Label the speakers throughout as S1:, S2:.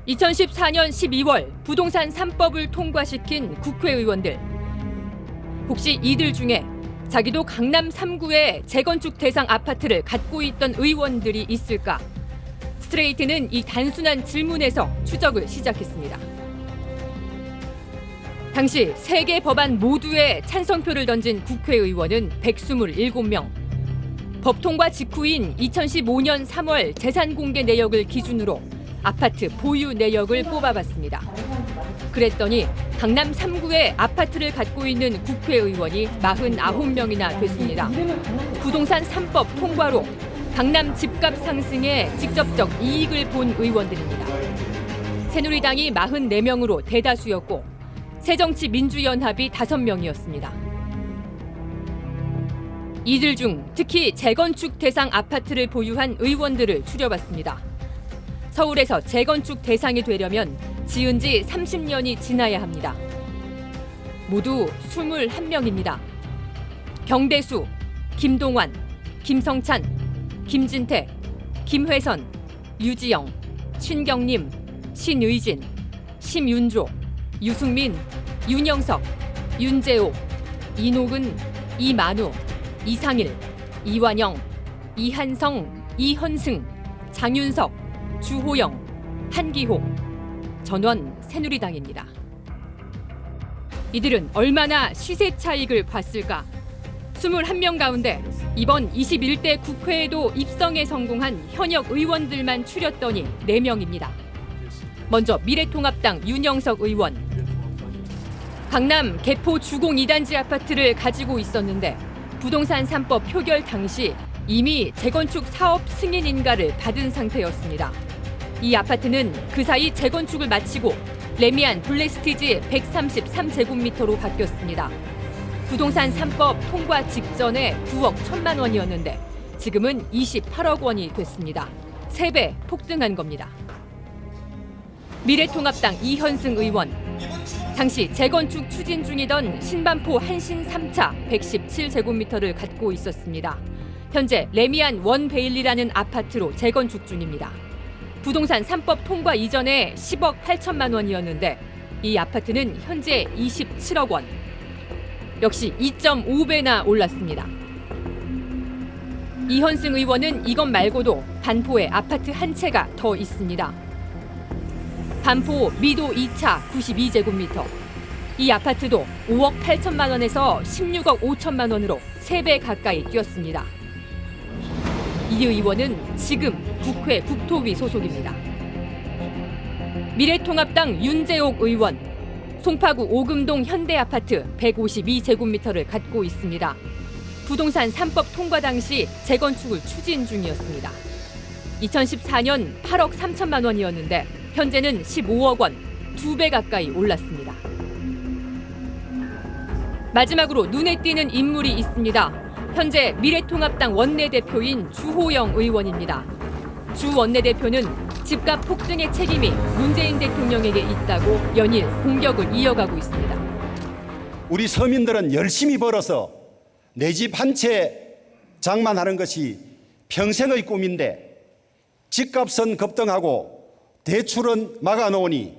S1: 2014년 12월 부동산 3법을 통과시킨 국회의원들. 혹시 이들 중에 자기도 강남 3구에 재건축 대상 아파트를 갖고 있던 의원들이 있을까? 스트레이트는 이 단순한 질문에서 추적을 시작했습니다. 당시 3개 법안 모두에 찬성표를 던진 국회의원은 127명. 법 통과 직후인 2015년 3월 재산 공개 내역을 기준으로 아파트 보유 내역을 뽑아봤습니다. 그랬더니 강남 3구에 아파트를 갖고 있는 국회의원이 49명이나 됐습니다. 부동산 3법 통과로 강남 집값 상승에 직접적 이익을 본 의원들입니다. 새누리당이 44명으로 대다수였고 새정치민주연합이 5명이었습니다. 이들 중 특히 재건축 대상 아파트를 보유한 의원들을 추려봤습니다. 서울에서 재건축 대상이 되려면 지은 지 30년이 지나야 합니다. 모두 21명입니다. 경대수, 김동완, 김성찬, 김진태, 김회선, 유지영, 신경림, 신의진, 심윤조, 유승민, 윤영석, 윤재호, 이노근, 이만우, 이상일, 이완영, 이한성, 이현승, 장윤석, 주호영, 한기호, 전원 새누리당입니다. 이들은 얼마나 시세 차익을 봤을까? 21명 가운데 이번 21대 국회에도 입성에 성공한 현역 의원들만 추렸더니 4명입니다. 먼저 미래통합당 윤영석 의원. 강남 개포 주공 2단지 아파트를 가지고 있었는데 부동산 3법 표결 당시 이미 재건축 사업 승인 인가를 받은 상태였습니다. 이 아파트는 그 사이 재건축을 마치고 레미안 블랙스티지 133제곱미터로 바뀌었습니다. 부동산 3법 통과 직전에 9억 1천만 원이었는데 지금은 28억 원이 됐습니다. 3배 폭등한 겁니다. 미래통합당 이현승 의원. 당시 재건축 추진 중이던 신반포 한신 3차 117제곱미터를 갖고 있었습니다. 현재 레미안 원베일리라는 아파트로 재건축 중입니다. 부동산 3법 통과 이전에 10억 8천만 원이었는데 이 아파트는 현재 27억 원. 역시 2.5배나 올랐습니다. 이현승 의원은 이것 말고도 반포에 아파트 한 채가 더 있습니다. 반포 미도 2차 92제곱미터. 이 아파트도 5억 8천만 원에서 16억 5천만 원으로 3배 가까이 뛰었습니다. 이 의원은 지금 국회 국토위 소속입니다. 미래통합당 윤재옥 의원. 송파구 오금동 현대아파트 152제곱미터를 갖고 있습니다. 부동산 3법 통과 당시 재건축을 추진 중이었습니다. 2014년 8억 3천만 원이었는데 현재는 15억 원, 2배 가까이 올랐습니다. 마지막으로 눈에 띄는 인물이 있습니다. 현재 미래통합당 원내대표인 주호영 의원입니다. 주 원내대표는 집값 폭등의 책임이 문재인 대통령에게 있다고 연일 공격을 이어가고 있습니다.
S2: 우리 서민들은 열심히 벌어서 내 집 한 채 장만하는 것이 평생의 꿈인데 집값은 급등하고 대출은 막아놓으니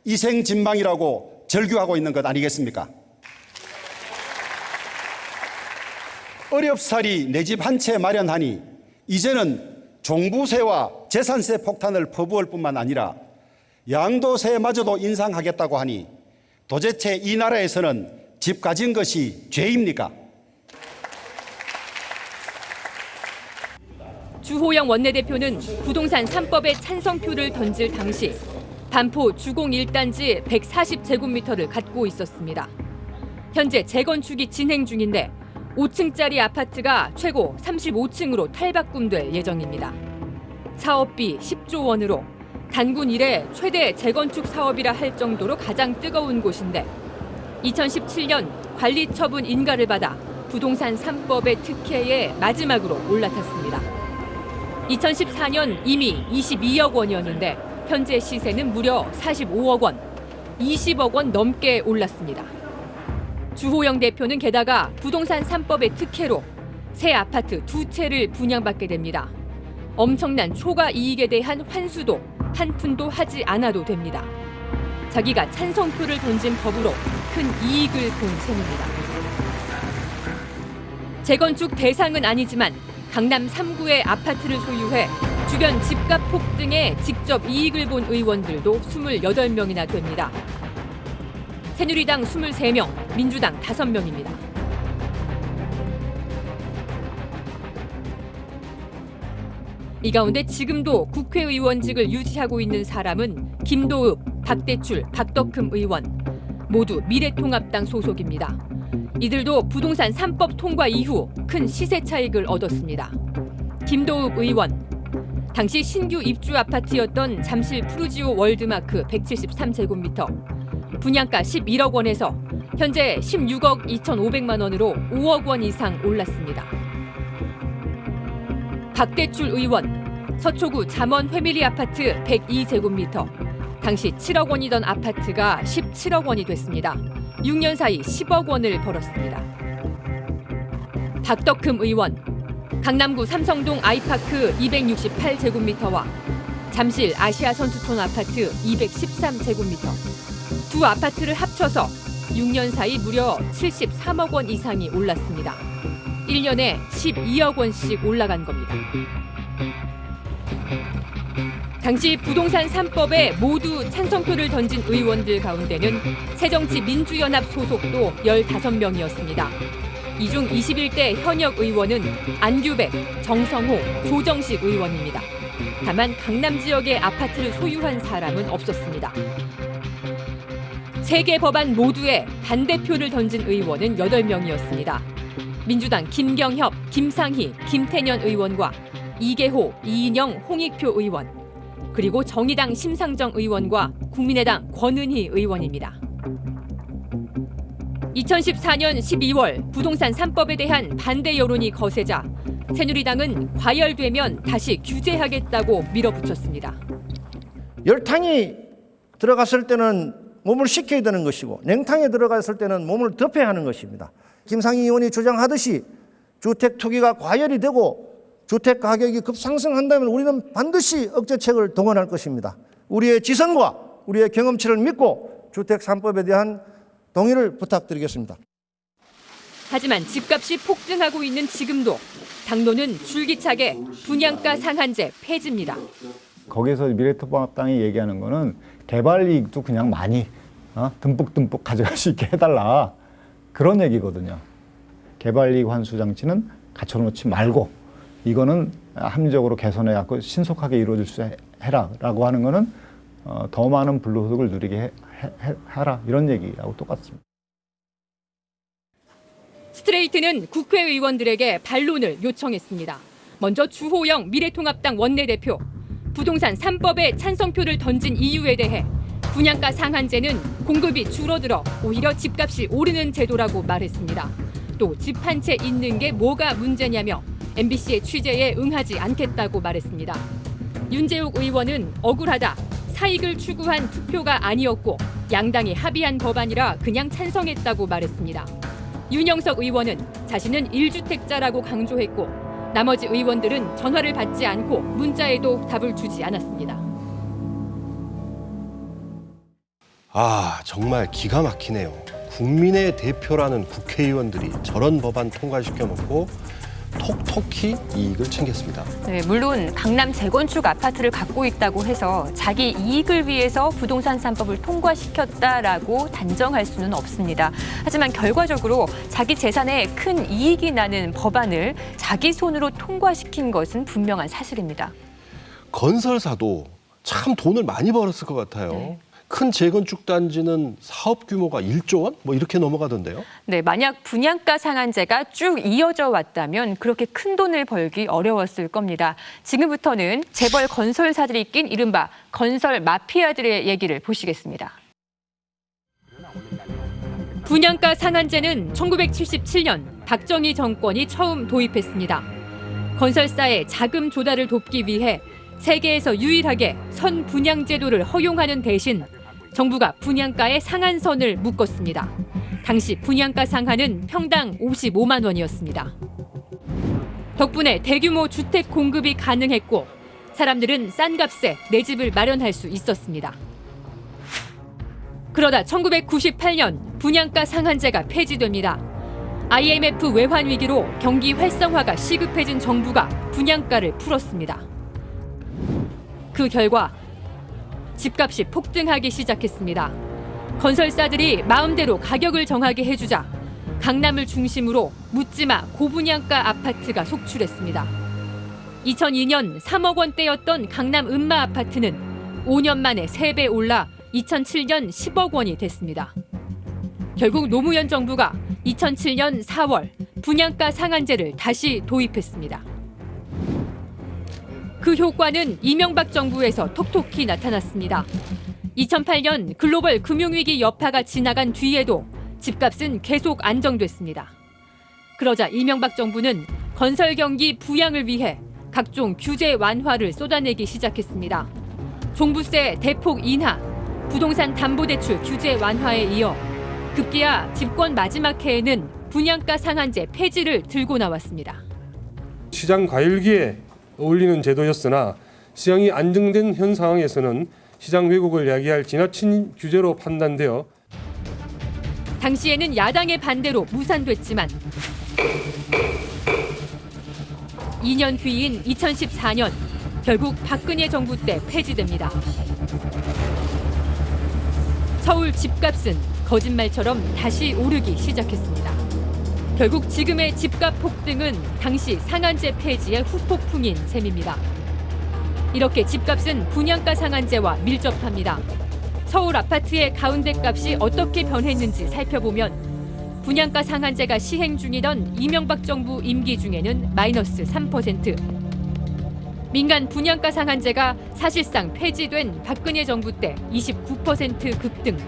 S2: 이생진망이라고 절규하고 있는 것 아니겠습니까? 어렵사리 내 집 한 채 마련하니 이제는 종부세와 재산세 폭탄을 퍼부을 뿐만 아니라 양도세마저도 인상하겠다고 하니 도대체 이 나라에서는 집 가진 것이 죄입니까?
S1: 주호영 원내대표는 부동산 3법에 찬성표를 던질 당시 반포 주공 1단지 140제곱미터를 갖고 있었습니다. 현재 재건축이 진행 중인데 5층짜리 아파트가 최고 35층으로 탈바꿈될 예정입니다. 사업비 10조 원으로 단군 이래 최대 재건축 사업이라 할 정도로 가장 뜨거운 곳인데 2017년 관리처분 인가를 받아 부동산 3법의 특혜에 마지막으로 올라탔습니다. 2014년 이미 22억 원이었는데 현재 시세는 무려 45억 원, 20억 원 넘게 올랐습니다. 주호영 대표는 게다가 부동산 3법의 특혜로 새 아파트 2채를 분양받게 됩니다. 엄청난 초과 이익에 대한 환수도 한 푼도 하지 않아도 됩니다. 자기가 찬성표를 던진 법으로 큰 이익을 본 셈입니다. 재건축 대상은 아니지만 강남 3구의 아파트를 소유해 주변 집값 폭등에 직접 이익을 본 의원들도 28명이나 됩니다. 새누리당 23명, 민주당 5명입니다. 이 가운데 지금도 국회의원직을 유지하고 있는 사람은 김도읍, 박대출, 박덕흠 의원 모두 미래통합당 소속입니다. 이들도 부동산 3법 통과 이후 큰 시세 차익을 얻었습니다. 김도읍 의원, 당시 신규 입주 아파트였던 잠실 푸르지오 월드마크 173제곱미터, 분양가 11억 원에서 현재 16억 2,500만 원으로 5억 원 이상 올랐습니다. 박대출 의원, 서초구 잠원 회밀리 아파트 102제곱미터, 당시 7억 원이던 아파트가 17억 원이 됐습니다. 6년 사이 10억 원을 벌었습니다. 박덕흠 의원, 강남구 삼성동 아이파크 268제곱미터와 잠실 아시아 선수촌 아파트 213제곱미터, 두 아파트를 합쳐서 6년 사이 무려 73억 원 이상이 올랐습니다. 1년에 12억 원씩 올라간 겁니다. 당시 부동산 3법에 모두 찬성표를 던진 의원들 가운데는 새정치민주연합 소속도 15명이었습니다. 이 중 21대 현역 의원은 안규백, 정성호, 조정식 의원입니다. 다만 강남 지역의 아파트를 소유한 사람은 없었습니다. 3개 법안 모두에 반대표를 던진 의원은 8명이었습니다. 민주당 김경협, 김상희, 김태년 의원과 이계호, 이인영, 홍익표 의원, 그리고 정의당 심상정 의원과 국민의당 권은희 의원입니다. 2014년 12월 부동산 3법에 대한 반대 여론이 거세자 새누리당은 과열되면 다시 규제하겠다고 밀어붙였습니다.
S3: 열탕이 들어갔을 때는 몸을 식혀야 되는 것이고 냉탕에 들어갔을 때는 몸을 덮여야 하는 것입니다. 김상희 의원이 주장하듯이 주택 투기가 과열이 되고 주택 가격이 급상승한다면 우리는 반드시 억제책을 동원할 것입니다. 우리의 지성과 우리의 경험치를 믿고 주택 3법에 대한 동의를 부탁드리겠습니다.
S1: 하지만 집값이 폭등하고 있는 지금도 당론은 줄기차게 분양가 상한제 폐지입니다.
S4: 거기서 미래통합당이 얘기하는 거는 개발 이익도 그냥 많이 듬뿍듬뿍 가져갈 수 있게 해달라, 그런 얘기거든요. 개발 이익 환수 장치는 갖춰놓지 말고 이거는 합리적으로 개선해갖고 신속하게 이루어질 수 해라라고 하는 거는 더 많은 불로소득을 누리게 하라, 이런 얘기하고 똑같습니다.
S1: 스트레이트는 국회의원들에게 반론을 요청했습니다. 먼저 주호영 미래통합당 원내대표, 부동산 3법에 찬성표를 던진 이유에 대해 분양가 상한제는 공급이 줄어들어 오히려 집값이 오르는 제도라고 말했습니다. 또 집 한 채 있는 게 뭐가 문제냐며 MBC의 취재에 응하지 않겠다고 말했습니다. 윤재욱 의원은 억울하다, 사익을 추구한 투표가 아니었고 양당이 합의한 법안이라 그냥 찬성했다고 말했습니다. 윤영석 의원은 자신은 1주택자라고 강조했고 나머지 의원들은 전화를 받지 않고 문자에도 답을 주지 않았습니다.
S5: 정말 기가 막히네요. 국민의 대표라는 국회의원들이 저런 법안 통과시켜 놓고 톡톡히 이익을 챙겼습니다.
S1: 네, 물론 강남 재건축 아파트를 갖고 있다고 해서 자기 이익을 위해서 부동산 3법을 통과시켰다라고 단정할 수는 없습니다. 하지만 결과적으로 자기 재산에 큰 이익이 나는 법안을 자기 손으로 통과시킨 것은 분명한 사실입니다.
S5: 건설사도 참 돈을 많이 벌었을 것 같아요.
S1: 네.
S5: 큰 재건축 단지는 사업 규모가 1조 원? 뭐 이렇게 넘어가던데요.
S1: 네, 만약 분양가 상한제가 쭉 이어져 왔다면 그렇게 큰 돈을 벌기 어려웠을 겁니다. 지금부터는 재벌 건설사들이 낀 이른바 건설 마피아들의 얘기를 보시겠습니다. 분양가 상한제는 1977년 박정희 정권이 처음 도입했습니다. 건설사의 자금 조달을 돕기 위해 세계에서 유일하게 선분양 제도를 허용하는 대신 정부가 분양가의 상한선을 묶었습니다. 당시 분양가 상한은 평당 55만 원이었습니다. 덕분에 대규모 주택 공급이 가능했고 사람들은 싼 값에 내 집을 마련할 수 있었습니다. 그러다 1998년 분양가 상한제가 폐지됩니다. IMF 외환 위기로 경기 활성화가 시급해진 정부가 분양가를 풀었습니다. 그 결과 집값이 폭등하기 시작했습니다. 건설사들이 마음대로 가격을 정하게 해주자 강남을 중심으로 묻지마 고분양가 아파트가 속출했습니다. 2002년 3억 원대였던 강남 음마 아파트는 5년 만에 3배 올라 2007년 10억 원이 됐습니다. 결국 노무현 정부가 2007년 4월 분양가 상한제를 다시 도입했습니다. 그 효과는 이명박 정부에서 톡톡히 나타났습니다. 2008년 글로벌 금융위기 여파가 지나간 뒤에도 집값은 계속 안정됐습니다. 그러자 이명박 정부는 건설 경기 부양을 위해 각종 규제 완화를 쏟아내기 시작했습니다. 종부세 대폭 인하, 부동산 담보대출 규제 완화에 이어 급기야 집권 마지막 해에는 분양가 상한제 폐지를 들고 나왔습니다.
S6: 시장 과열기에 어울리는 제도였으나 시장이 안정된 현 상황에서는 시장 왜곡을 야기할 지나친 규제로 판단되어
S1: 당시에는 야당의 반대로 무산됐지만 2년 뒤인 2014년 결국 박근혜 정부 때 폐지됩니다. 서울 집값은 거짓말처럼 다시 오르기 시작했습니다. 결국 지금의 집값 폭등은 당시 상한제 폐지의 후폭풍인 셈입니다. 이렇게 집값은 분양가 상한제와 밀접합니다. 서울 아파트의 가운데값이 어떻게 변했는지 살펴보면 분양가 상한제가 시행 중이던 이명박 정부 임기 중에는 마이너스 3%, 민간 분양가 상한제가 사실상 폐지된 박근혜 정부 때 29% 급등,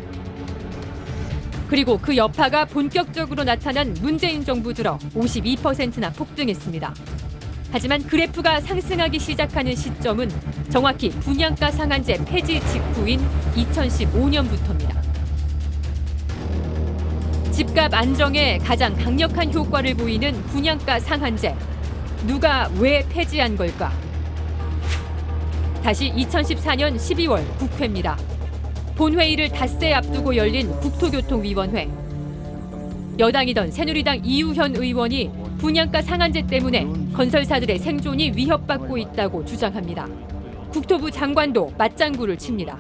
S1: 그리고 그 여파가 본격적으로 나타난 문재인 정부 들어 52%나 폭등했습니다. 하지만 그래프가 상승하기 시작하는 시점은 정확히 분양가 상한제 폐지 직후인 2015년부터입니다. 집값 안정에 가장 강력한 효과를 보이는 분양가 상한제. 누가 왜 폐지한 걸까? 다시 2014년 12월 국회입니다. 본회의를 닷새 앞두고 열린 국토교통위원회. 여당이던 새누리당 이우현 의원이 분양가 상한제 때문에 건설사들의 생존이 위협받고 있다고 주장합니다. 국토부 장관도 맞장구를 칩니다.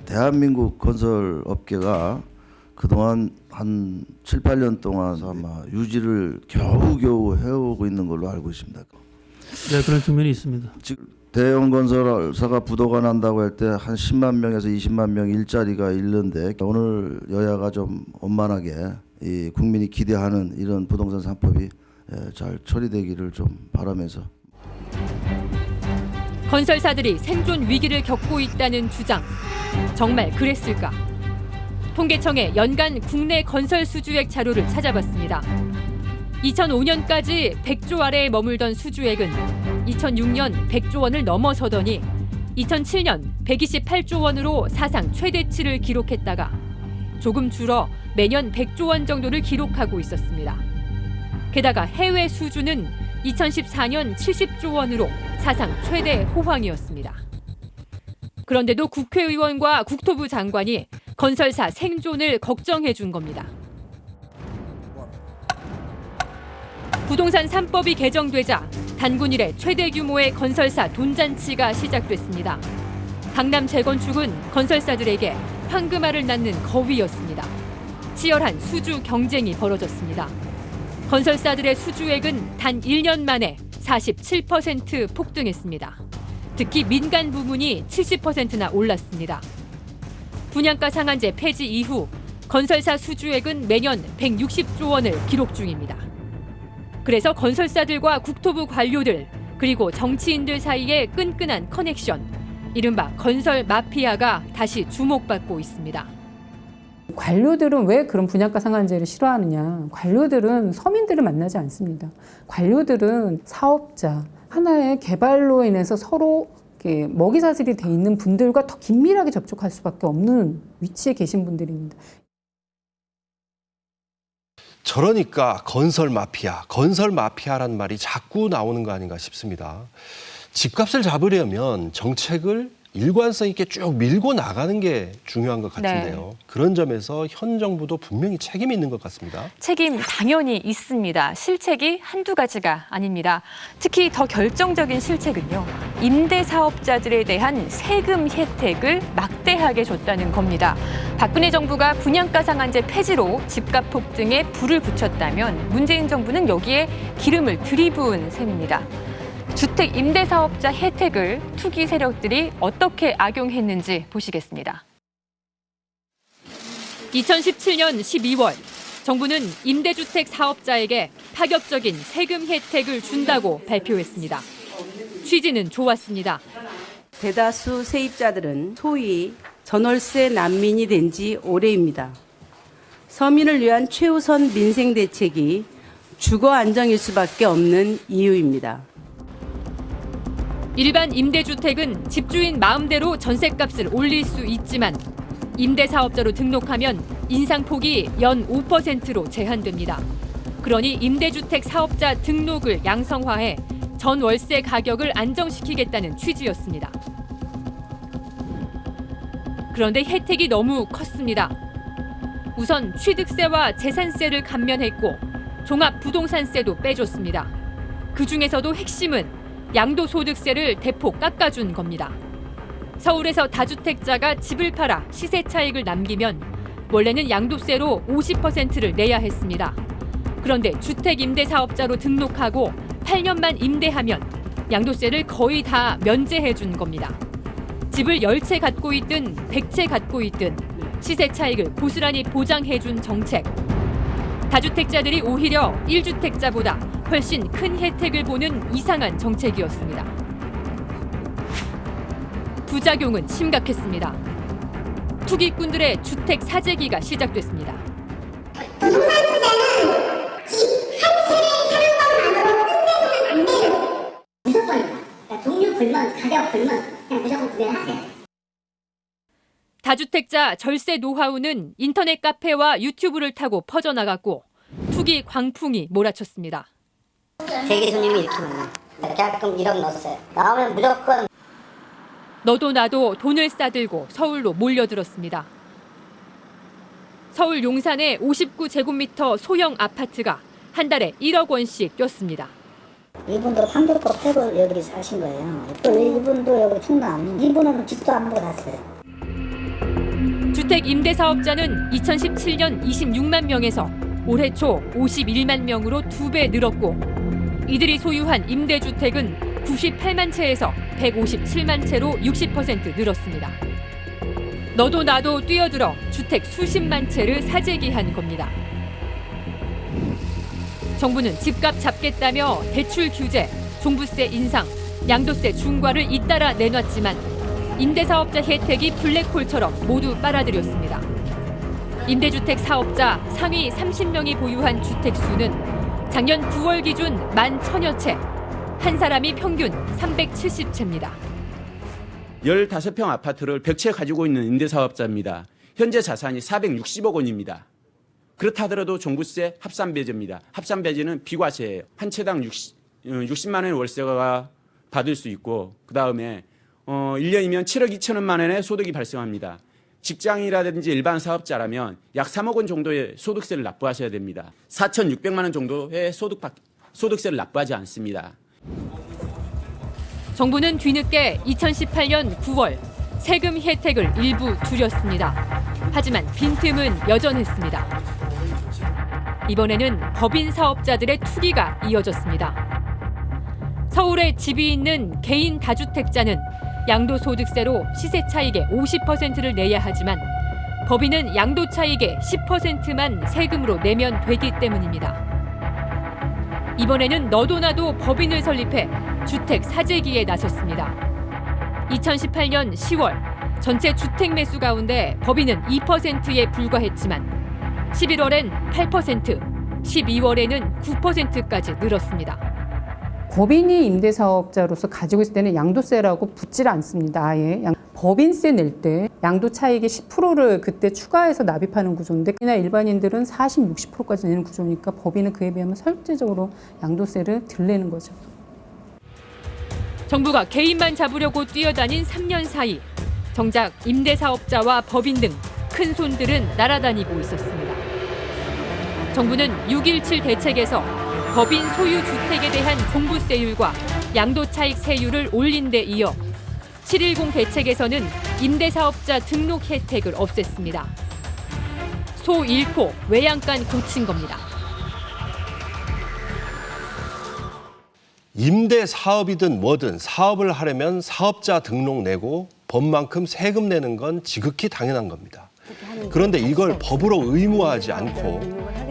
S7: 대한민국 건설업계가 그동안 한 7, 8년 동안 아마 유지를 겨우겨우 해오고 있는 걸로 알고 있습니다.
S8: 네, 그런 측면이 있습니다.
S7: 지금 대형 건설사가 부도가 난다고 할 때 한 10만 명에서 20만 명 일자리가 잃는데 오늘 여야가 좀 원만하게 이 국민이 기대하는 이런 부동산 3법이 잘 처리되기를 좀 바라면서.
S1: 건설사들이 생존 위기를 겪고 있다는 주장. 정말 그랬을까? 통계청의 연간 국내 건설 수주액 자료를 찾아봤습니다. 2005년까지 100조 아래에 머물던 수주액은 2006년 100조 원을 넘어서더니 2007년 128조 원으로 사상 최대치를 기록했다가 조금 줄어 매년 100조 원 정도를 기록하고 있었습니다. 게다가 해외 수주는 2014년 70조 원으로 사상 최대 호황이었습니다. 그런데도 국회의원과 국토부 장관이 건설사 생존을 걱정해 준 겁니다. 부동산 3법이 개정되자 단군 이래 최대 규모의 건설사 돈잔치가 시작됐습니다. 강남 재건축은 건설사들에게 황금알을 낳는 거위였습니다. 치열한 수주 경쟁이 벌어졌습니다. 건설사들의 수주액은 단 1년 만에 47% 폭등했습니다. 특히 민간 부문이 70%나 올랐습니다. 분양가 상한제 폐지 이후 건설사 수주액은 매년 160조 원을 기록 중입니다. 그래서 건설사들과 국토부 관료들 그리고 정치인들 사이의 끈끈한 커넥션, 이른바 건설 마피아가 다시 주목받고 있습니다.
S9: 관료들은 왜 그런 분양가 상한제를 싫어하느냐? 관료들은 서민들을 만나지 않습니다. 관료들은 사업자, 하나의 개발로 인해서 서로 먹이사슬이 돼 있는 분들과 더 긴밀하게 접촉할 수밖에 없는 위치에 계신 분들입니다.
S5: 저러니까 건설 마피아라는 말이 자꾸 나오는 거 아닌가 싶습니다. 집값을 잡으려면 정책을 일관성 있게 쭉 밀고 나가는 게 중요한 것 같은데요. 그런 점에서 현 정부도 분명히 책임이 있는 것 같습니다.
S1: 책임 당연히 있습니다. 실책이 한두 가지가 아닙니다. 특히 더 결정적인 실책은요. 임대사업자들에 대한 세금 혜택을 막대하게 줬다는 겁니다. 박근혜 정부가 분양가 상한제 폐지로 집값 폭등에 불을 붙였다면 문재인 정부는 여기에 기름을 들이부은 셈입니다. 주택 임대사업자 혜택을 투기 세력들이 어떻게 악용했는지 보시겠습니다. 2017년 12월 정부는 임대주택 사업자에게 파격적인 세금 혜택을 준다고 발표했습니다. 취지는 좋았습니다.
S10: 대다수 세입자들은 소위 전월세 난민이 된 지 오래입니다. 서민을 위한 최우선 민생 대책이 주거 안정일 수밖에 없는 이유입니다.
S1: 일반 임대주택은 집주인 마음대로 전셋값을 올릴 수 있지만 임대사업자로 등록하면 인상폭이 연 5%로 제한됩니다. 그러니 임대주택 사업자 등록을 양성화해 전월세 가격을 안정시키겠다는 취지였습니다. 그런데 혜택이 너무 컸습니다. 우선 취득세와 재산세를 감면했고 종합부동산세도 빼줬습니다. 그중에서도 핵심은 양도소득세를 대폭 깎아준 겁니다. 서울에서 다주택자가 집을 팔아 시세 차익을 남기면 원래는 양도세로 50%를 내야 했습니다. 그런데 주택임대사업자로 등록하고 8년만 임대하면 양도세를 거의 다 면제해 준 겁니다. 집을 10채 갖고 있든 100채 갖고 있든 시세 차익을 고스란히 보장해 준 정책. 다주택자들이 오히려 1주택자보다 훨씬 큰 혜택을 보는 이상한 정책이었습니다. 부작용은 심각했습니다. 투기꾼들의 주택 사재기가 시작됐습니다. 종류 불문, 가격 불문, 그냥 무조건 구매를 하세요. 다주택자 절세 노하우는 인터넷 카페와 유튜브를 타고 퍼져나갔고 투기 광풍이 몰아쳤습니다.
S11: 대기 손님이 이렇게 많아. 계약금 1억 넣었어요. 나오면 무조건.
S1: 너도 나도 돈을 싸들고 서울로 몰려들었습니다. 서울 용산의 59제곱미터 소형 아파트가 한 달에 1억 원씩 꼈습니다.
S11: 이분도 판교거 패고 여기 사신 거예요. 또 이분도 여기 충남. 이분은 집도 안 보고 샀어요.
S1: 주택 임대사업자는 2017년 26만 명에서 올해 초 51만 명으로 2배 늘었고 이들이 소유한 임대주택은 98만 채에서 157만 채로 60% 늘었습니다. 너도 나도 뛰어들어 주택 수십만 채를 사재기한 겁니다. 정부는 집값 잡겠다며 대출 규제, 종부세 인상, 양도세 중과를 잇따라 내놨지만 임대사업자 혜택이 블랙홀처럼 모두 빨아들였습니다. 임대주택 사업자 상위 30명이 보유한 주택 수는 작년 9월 기준 11,000여 채, 한 사람이 평균 370채입니다.
S12: 15평 아파트를 100채 가지고 있는 임대사업자입니다. 현재 자산이 460억 원입니다. 그렇다 하더라도 종부세 합산배제입니다. 합산배제는 비과세예요. 한 채당 60만 원의 월세가 받을 수 있고 그다음에 1년이면 7억 2천만 원의 소득이 발생합니다. 직장이라든지 일반 사업자라면 약 3억 원 정도의 소득세를 납부하셔야 됩니다. 4,600만 원 정도의 소득세를 납부하지 않습니다.
S1: 정부는 뒤늦게 2018년 9월 세금 혜택을 일부 줄였습니다. 하지만 빈틈은 여전했습니다. 이번에는 법인 사업자들의 투기가 이어졌습니다. 서울에 집이 있는 개인 다주택자는 양도소득세로 시세 차익의 50%를 내야 하지만 법인은 양도 차익의 10%만 세금으로 내면 되기 때문입니다. 이번에는 너도 나도 법인을 설립해 주택 사재기에 나섰습니다. 2018년 10월 전체 주택 매수 가운데 법인은 2%에 불과했지만 11월엔 8%, 12월에는 9%까지 늘었습니다.
S9: 법인이 임대사업자로서 가지고 있을 때는 양도세라고 붙질 않습니다. 아예 법인세 낼 때 양도 차익의 10%를 그때 추가해서 납입하는 구조인데 그냥 일반인들은 40, 60%까지 내는 구조니까 법인은 그에 비하면 절대적으로 양도세를 덜 내는 거죠.
S1: 정부가 개인만 잡으려고 뛰어다닌 3년 사이 정작 임대사업자와 법인 등 큰 손들은 날아다니고 있었습니다. 정부는 6.17 대책에서 법인 소유 주택에 대한 종부세율과 양도차익 세율을 올린 데 이어 7.10 대책에서는 임대사업자 등록 혜택을 없앴습니다. 소 잃고 외양간 고친 겁니다.
S5: 임대 사업이든 뭐든 사업을 하려면 사업자 등록 내고 법만큼 세금 내는 건 지극히 당연한 겁니다. 그런데 이걸 법으로 의무화하지 않고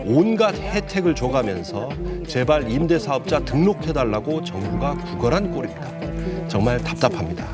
S5: 온갖 혜택을 줘가면서 제발 임대사업자 등록해달라고 정부가 구걸한 꼴입니다. 정말 답답합니다.